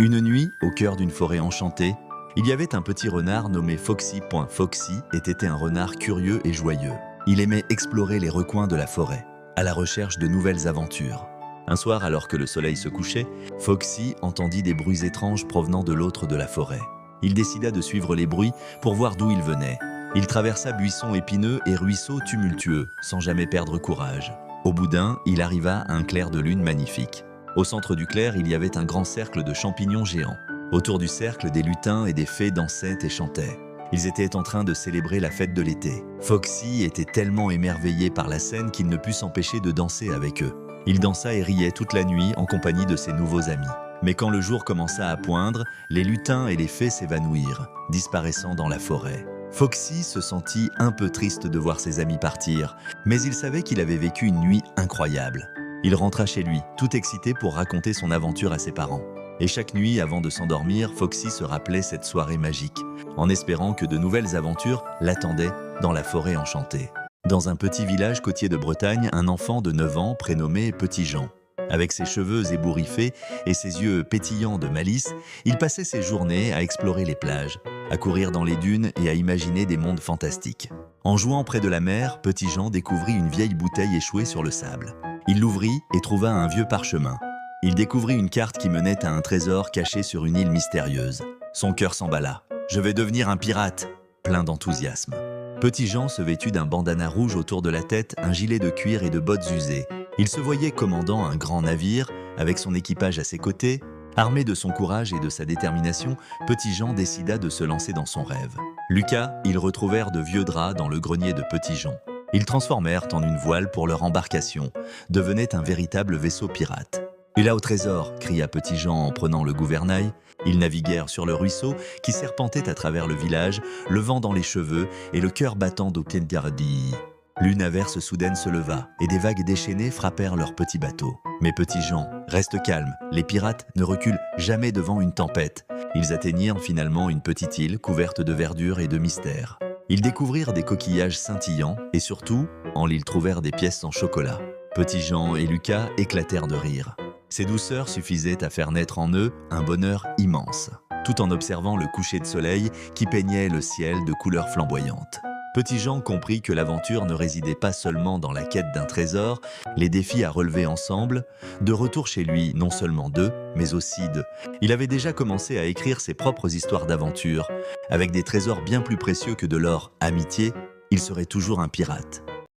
Une nuit, au cœur d'une forêt enchantée, il y avait un petit renard nommé Foxy. Foxy était un renard curieux et joyeux. Il aimait explorer les recoins de la forêt, à la recherche de nouvelles aventures. Un soir, alors que le soleil se couchait, Foxy entendit des bruits étranges provenant de l'autre de la forêt. Il décida de suivre les bruits pour voir d'où ils venaient. Il traversa buissons épineux et ruisseaux tumultueux, sans jamais perdre courage. Au boudin, il arriva à un clair de lune magnifique. Au centre du clair, il y avait un grand cercle de champignons géants. Autour du cercle, des lutins et des fées dansaient et chantaient. Ils étaient en train de célébrer la fête de l'été. Foxy était tellement émerveillé par la scène qu'il ne put s'empêcher de danser avec eux. Il dansa et riait toute la nuit en compagnie de ses nouveaux amis. Mais quand le jour commença à poindre, les lutins et les fées s'évanouirent, disparaissant dans la forêt. Foxy se sentit un peu triste de voir ses amis partir, mais il savait qu'il avait vécu une nuit incroyable. Il rentra chez lui, tout excité pour raconter son aventure à ses parents. Et chaque nuit, avant de s'endormir, Foxy se rappelait cette soirée magique, en espérant que de nouvelles aventures l'attendaient dans la forêt enchantée. Dans un petit village côtier de Bretagne, un enfant de 9 ans prénommé Petit Jean. Avec ses cheveux ébouriffés et ses yeux pétillants de malice, il passait ses journées à explorer les plages, à courir dans les dunes et à imaginer des mondes fantastiques. En jouant près de la mer, Petit Jean découvrit une vieille bouteille échouée sur le sable. Il l'ouvrit et trouva un vieux parchemin. Il découvrit une carte qui menait à un trésor caché sur une île mystérieuse. Son cœur s'emballa. « Je vais devenir un pirate !» Plein d'enthousiasme. Petit Jean se vêtit d'un bandana rouge autour de la tête, un gilet de cuir et de bottes usées. Il se voyait commandant un grand navire, avec son équipage à ses côtés. Armé de son courage et de sa détermination, Petit Jean décida de se lancer dans son rêve. Lucas, ils retrouvèrent de vieux draps dans le grenier de Petit Jean. Ils transformèrent en une voile pour leur embarcation, devenait un véritable vaisseau pirate. « Et là au trésor !» cria Petit Jean en prenant le gouvernail. Ils naviguèrent sur le ruisseau qui serpentait à travers le village, le vent dans les cheveux et le cœur battant d'au pied de Gardi. L'une averse soudaine se leva et des vagues déchaînées frappèrent leur petit bateau. Mais Petit Jean, reste calme, les pirates ne reculent jamais devant une tempête. Ils atteignirent finalement une petite île couverte de verdure et de mystère. Ils découvrirent des coquillages scintillants et surtout, en l'île trouvèrent des pièces en chocolat. Petit Jean et Lucas éclatèrent de rire. Ces douceurs suffisaient à faire naître en eux un bonheur immense, tout en observant le coucher de soleil qui peignait le ciel de couleurs flamboyantes. Petit Jean comprit que l'aventure ne résidait pas seulement dans la quête d'un trésor, les défis à relever ensemble, de retour chez lui non seulement d'eux, mais aussi d'eux. Il avait déjà commencé à écrire ses propres histoires d'aventure. Avec des trésors bien plus précieux que de l'or amitié, il serait toujours un pirate.